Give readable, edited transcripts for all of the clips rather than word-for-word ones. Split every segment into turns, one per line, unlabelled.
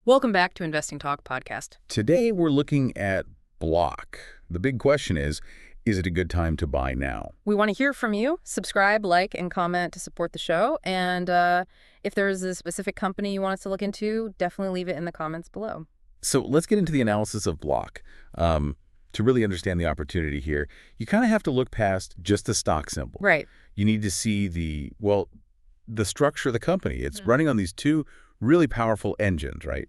Welcome back to Investing Talk podcast.
Today, we're looking at Block. The big question is it a good time to buy now?
We want to hear from you. Subscribe, like, and comment to support the show. And if there's a specific company you want us to look into, definitely leave it in the comments below.
So let's get into the analysis of Block. To really understand the opportunity here, you kind of have to look past just the stock symbol.
Right.
You need to see the structure of the company. It's running on these two really powerful engines, right?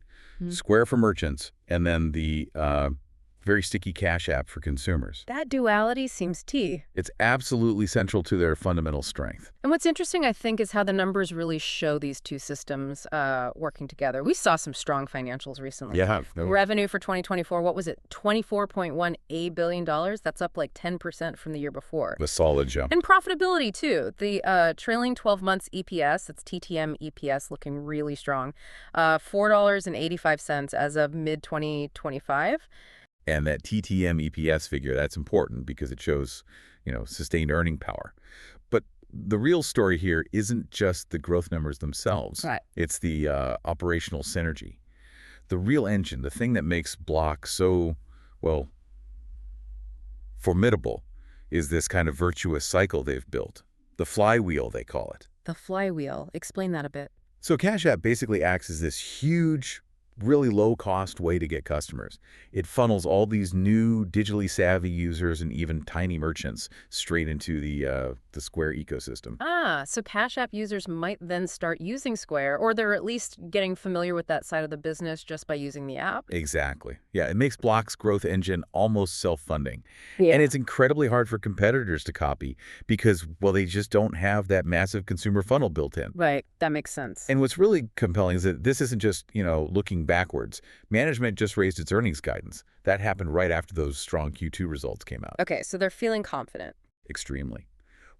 Square for merchants, and then the very sticky Cash App for consumers.
That duality seems key.
It's absolutely central to their fundamental strength.
And what's interesting, I think, is how the numbers really show these two systems working together. We saw some strong financials recently.
Yeah.
Revenue for 2024, what was it? $24.18 billion. That's up like 10% from the year before.
A solid jump.
And profitability, too. The trailing 12 months EPS, that's TTM EPS, looking really strong. $4.85 as of mid-2025.
And that TTM EPS figure, that's important because it shows, sustained earning power. But the real story here isn't just the growth numbers themselves.
Right.
It's the operational synergy. The real engine, the thing that makes Block so, formidable, is this kind of virtuous cycle they've built. The flywheel, they call it.
The flywheel. Explain that a bit.
So Cash App basically acts as this huge, really low-cost way to get customers. It funnels all these new digitally savvy users and even tiny merchants straight into the Square ecosystem.
So Cash App users might then start using Square, or they're at least getting familiar with that side of the business just by using the app?
Exactly. Yeah, it makes Block's growth engine almost self-funding.
Yeah.
And it's incredibly hard for competitors to copy because, they just don't have that massive consumer funnel built in.
Right. That makes sense.
And what's really compelling is that this isn't just, looking backwards. Management just raised its earnings guidance. That happened right after those strong Q2 results came out.
Okay, so they're feeling confident.
Extremely.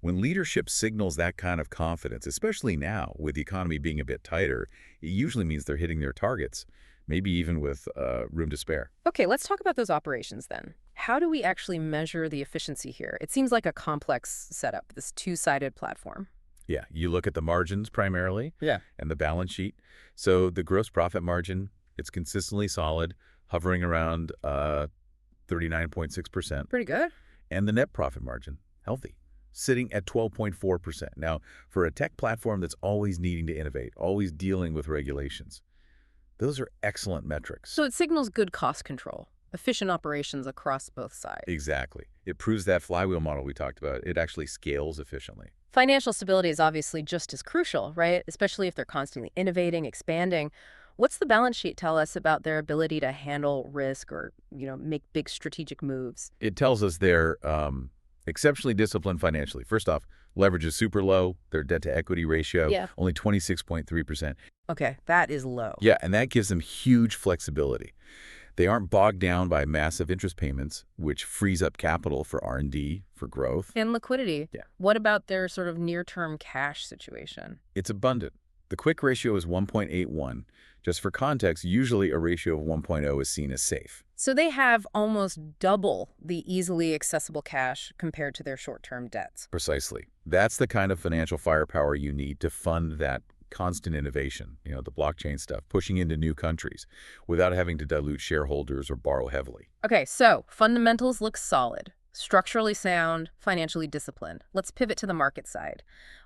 When leadership signals that kind of confidence, especially now with the economy being a bit tighter, it usually means they're hitting their targets, maybe even with room to spare.
Okay, let's talk about those operations then. How do we actually measure the efficiency here? It seems like a complex setup, this two-sided platform.
Yeah, you look at the margins primarily.
Yeah.
And the balance sheet. So the gross profit margin, it's consistently solid, hovering around 39.6%.
Pretty good.
And the net profit margin, healthy, sitting at 12.4%. Now, for a tech platform that's always needing to innovate, always dealing with regulations, those are excellent metrics.
So it signals good cost control, efficient operations across both sides.
Exactly. It proves that flywheel model we talked about. It actually scales efficiently.
Financial stability is obviously just as crucial, right? Especially if they're constantly innovating, expanding. What's the balance sheet tell us about their ability to handle risk or, make big strategic moves?
It tells us they're exceptionally disciplined financially. First off, leverage is super low. Their debt-to-equity ratio, only 26.3%.
Okay, that is low.
Yeah, and that gives them huge flexibility. They aren't bogged down by massive interest payments, which frees up capital for R&D, for growth.
And liquidity.
Yeah.
What about their sort of near-term cash situation?
It's abundant. The quick ratio is 1.81. Just for context, usually a ratio of 1.0 is seen as safe.
So they have almost double the easily accessible cash compared to their short-term debts.
Precisely. That's the kind of financial firepower you need to fund that constant innovation, the blockchain stuff, pushing into new countries without having to dilute shareholders or borrow heavily.
Okay, so fundamentals look solid, structurally sound, financially disciplined. Let's pivot to the market side.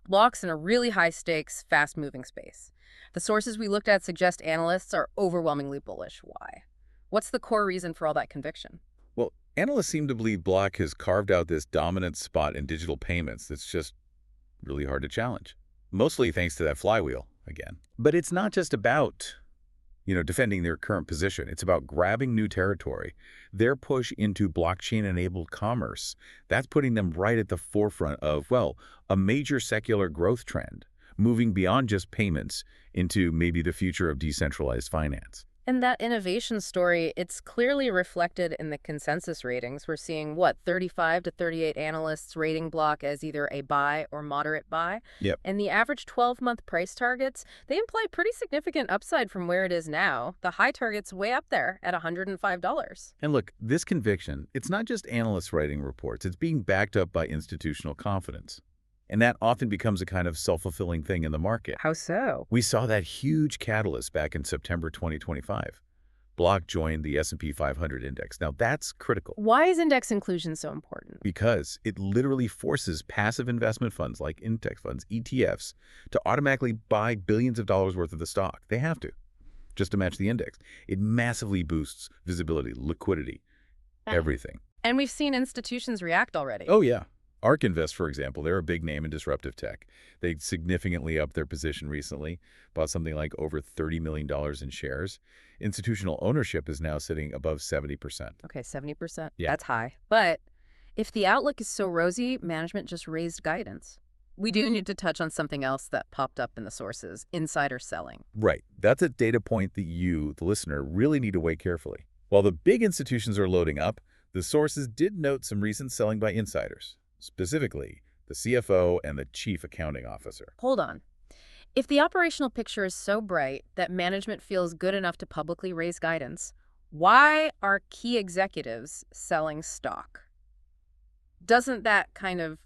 Block's in a really high-stakes, fast-moving space. The sources we looked at suggest analysts are overwhelmingly bullish. Why? What's the core reason for all that conviction?
Well, analysts seem to believe Block has carved out this dominant spot in digital payments that's just really hard to challenge. Mostly thanks to that flywheel, again. But it's not just about, defending their current position. It's about grabbing new territory. Their push into blockchain-enabled commerce, that's putting them right at the forefront of, a major secular growth trend, moving beyond just payments into maybe the future of decentralized finance.
And that innovation story, it's clearly reflected in the consensus ratings. We're seeing, 35 to 38 analysts rating Block as either a buy or moderate buy.
Yep.
And the average 12-month price targets, they imply pretty significant upside from where it is now. The high target's way up there at $105.
And look, this conviction, it's not just analysts writing reports. It's being backed up by institutional confidence. And that often becomes a kind of self-fulfilling thing in the market.
How so?
We saw that huge catalyst back in September 2025. Block joined the S&P 500 index. Now, that's critical
Why is index inclusion so important?
because it literally forces passive investment funds like index funds, ETFs, to automatically buy billions of dollars worth of the stock. They have to, just to match the index. It massively boosts visibility, liquidity, everything.
And we've seen institutions react already.
Oh, yeah. ARK Invest, for example, they're a big name in disruptive tech. They significantly upped their position recently, bought something like over $30 million in shares. Institutional ownership is now sitting above 70%.
Okay, 70%.
Yeah.
That's high. But if the outlook is so rosy, management just raised guidance. We do need to touch on something else that popped up in the sources, insider selling.
Right. That's a data point that you, the listener, really need to weigh carefully. While the big institutions are loading up, the sources did note some recent selling by insiders, specifically the CFO and the chief accounting officer.
Hold on. If the operational picture is so bright that management feels good enough to publicly raise guidance, why are key executives selling stock? Doesn't that kind of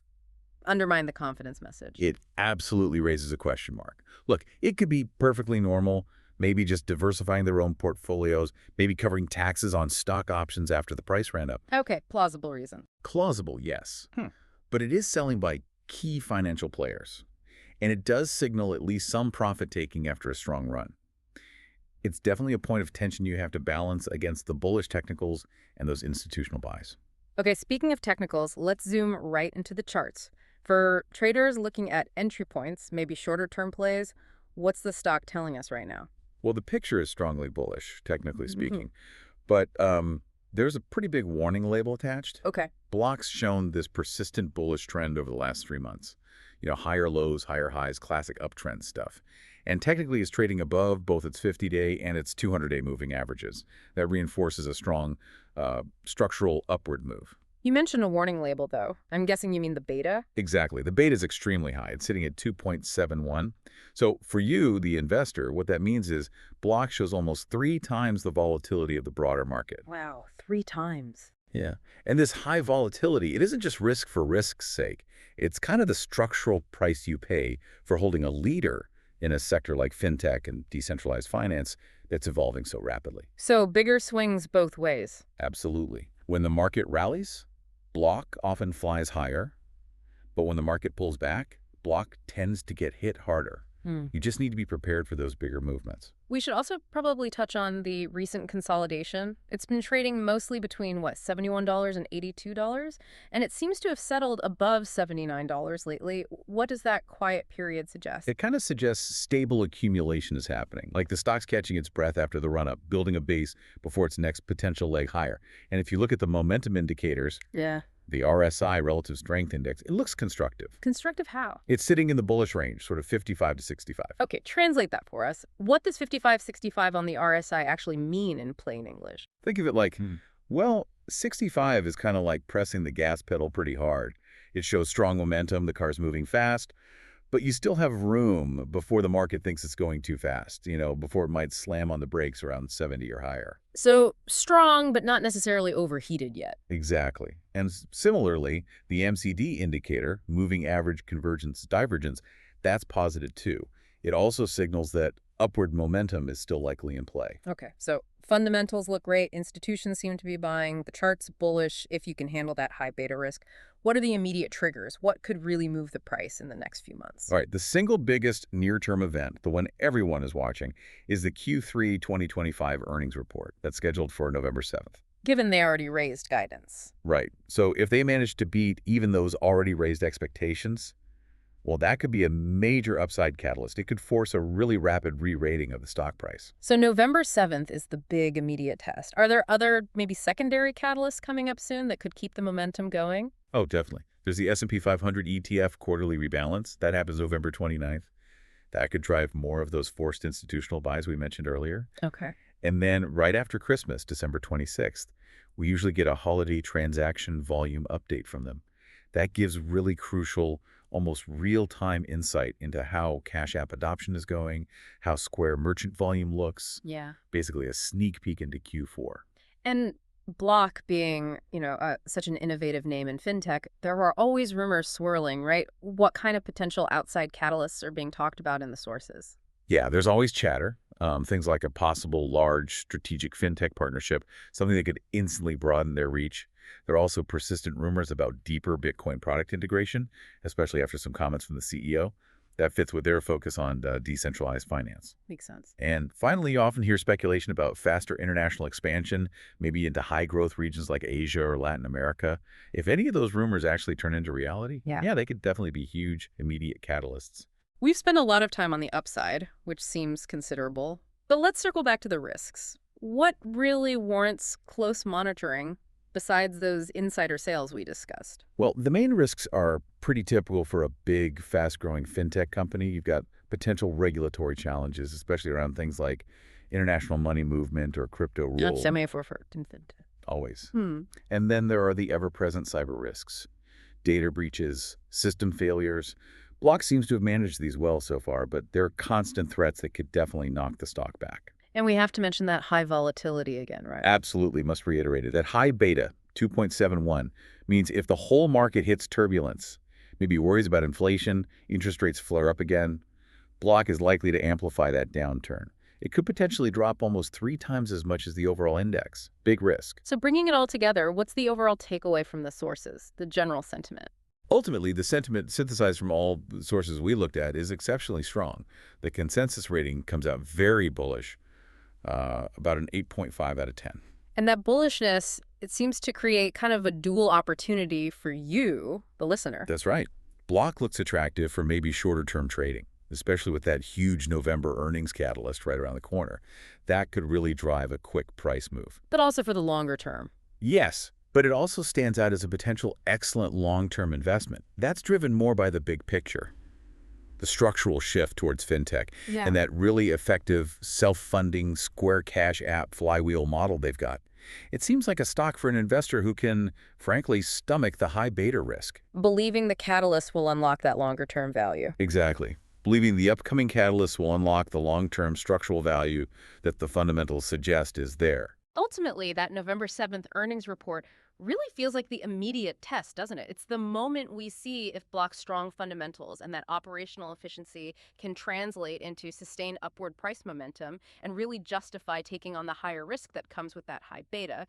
undermine the confidence message?
It absolutely raises a question mark. Look, it could be perfectly normal, maybe just diversifying their own portfolios, maybe covering taxes on stock options after the price ran up.
Okay, plausible reason.
Plausible, yes. But it is selling by key financial players, and it does signal at least some profit-taking after a strong run. It's definitely a point of tension you have to balance against the bullish technicals and those institutional buys.
Okay, speaking of technicals, let's zoom right into the charts. For traders looking at entry points, maybe shorter-term plays, what's the stock telling us right now?
Well, the picture is strongly bullish, technically speaking, but there's a pretty big warning label attached.
Okay.
Block's shown this persistent bullish trend over the last 3 months. You know, higher lows, higher highs, classic uptrend stuff. And technically is trading above both its 50-day and its 200-day moving averages. That reinforces a strong structural upward move.
You mentioned a warning label, though. I'm guessing you mean the beta?
Exactly. The beta is extremely high. It's sitting at 2.71. So for you, the investor, what that means is Block shows almost 3 times the volatility of the broader market.
Wow, 3 times.
Yeah. And this high volatility, it isn't just risk for risk's sake. It's kind of the structural price you pay for holding a leader in a sector like fintech and decentralized finance that's evolving so rapidly.
So bigger swings both ways.
Absolutely. When the market rallies, Block often flies higher, but when the market pulls back, Block tends to get hit harder. You just need to be prepared for those bigger movements.
We should also probably touch on the recent consolidation. It's been trading mostly between, what, $71 and $82? And it seems to have settled above $79 lately. What does that quiet period suggest?
It kind of suggests stable accumulation is happening, like the stock's catching its breath after the run-up, building a base before its next potential leg higher. And if you look at the momentum indicators,
Yeah.
the RSI, Relative Strength Index, it looks constructive.
Constructive how?
It's sitting in the bullish range, sort of 55 to 65.
Okay, translate that for us. What does 55-65 on the RSI actually mean in plain English?
Think of it like, well, 65 is kind of like pressing the gas pedal pretty hard. It shows strong momentum, the car's moving fast, but you still have room before the market thinks it's going too fast, before it might slam on the brakes around 70 or higher.
So strong, but not necessarily overheated yet.
Exactly. And similarly, the MCD indicator, moving average convergence divergence, that's positive too. It also signals that upward momentum is still likely in play.
Okay, so fundamentals look great. Institutions seem to be buying. The chart's bullish if you can handle that high beta risk. What are the immediate triggers? What could really move the price in the next few months?
All right, the single biggest near-term event, the one everyone is watching, is the Q3 2025 earnings report that's scheduled for November 7th.
Given they already raised guidance.
Right. So if they manage to beat even those already raised expectations, well, that could be a major upside catalyst. It could force a really rapid re-rating of the stock price.
So November 7th is the big immediate test. Are there other maybe secondary catalysts coming up soon that could keep the momentum going?
Oh, definitely. There's the S&P 500 ETF quarterly rebalance. That happens November 29th. That could drive more of those forced institutional buys we mentioned earlier.
Okay.
And then right after Christmas, December 26th, we usually get a holiday transaction volume update from them. That gives really crucial, almost real-time insight into how Cash App adoption is going, how Square merchant volume looks.
Yeah.
Basically a sneak peek into Q4.
And Block being, such an innovative name in fintech, there are always rumors swirling, right? What kind of potential outside catalysts are being talked about in the sources?
Yeah, there's always chatter. Things like a possible large strategic fintech partnership, something that could instantly broaden their reach. There are also persistent rumors about deeper Bitcoin product integration, especially after some comments from the CEO. That fits with their focus on decentralized finance.
Makes sense.
And finally, you often hear speculation about faster international expansion, maybe into high-growth regions like Asia or Latin America. If any of those rumors actually turn into reality,
Yeah.
yeah, they could definitely be huge, immediate catalysts.
We've spent a lot of time on the upside, which seems considerable. But let's circle back to the risks. What really warrants close monitoring besides those insider sales we discussed?
Well, the main risks are pretty typical for a big, fast-growing fintech company. You've got potential regulatory challenges, especially around things like international money movement or crypto rules. Always.
Hmm.
And then there are the ever-present cyber risks, data breaches, system failures. Block seems to have managed these well so far, but there are constant threats that could definitely knock the stock back.
And we have to mention that high volatility again, right?
Absolutely, must reiterate it. That high beta, 2.71, means if the whole market hits turbulence, maybe worries about inflation, interest rates flare up again, Block is likely to amplify that downturn. It could potentially drop almost 3 times as much as the overall index. Big risk.
So bringing it all together, what's the overall takeaway from the sources, the general sentiment?
Ultimately, the sentiment synthesized from all the sources we looked at is exceptionally strong. The consensus rating comes out very bullish, about an 8.5 out of 10.
And that bullishness, it seems to create kind of a dual opportunity for you, the listener.
That's right. Block looks attractive for maybe shorter-term trading, especially with that huge November earnings catalyst right around the corner. That could really drive a quick price move.
But also for the longer term.
Yes, but it also stands out as a potential excellent long-term investment. That's driven more by the big picture, the structural shift towards fintech, and that really effective self-funding Square Cash app flywheel model they've got. It seems like a stock for an investor who can, frankly, stomach the high beta risk.
Believing the catalyst will unlock that longer term value.
Exactly. Believing the upcoming catalyst will unlock the long-term structural value that the fundamentals suggest is there.
Ultimately, that November 7th earnings report really feels like the immediate test, doesn't it? It's the moment we see if Block's strong fundamentals and that operational efficiency can translate into sustained upward price momentum and really justify taking on the higher risk that comes with that high beta,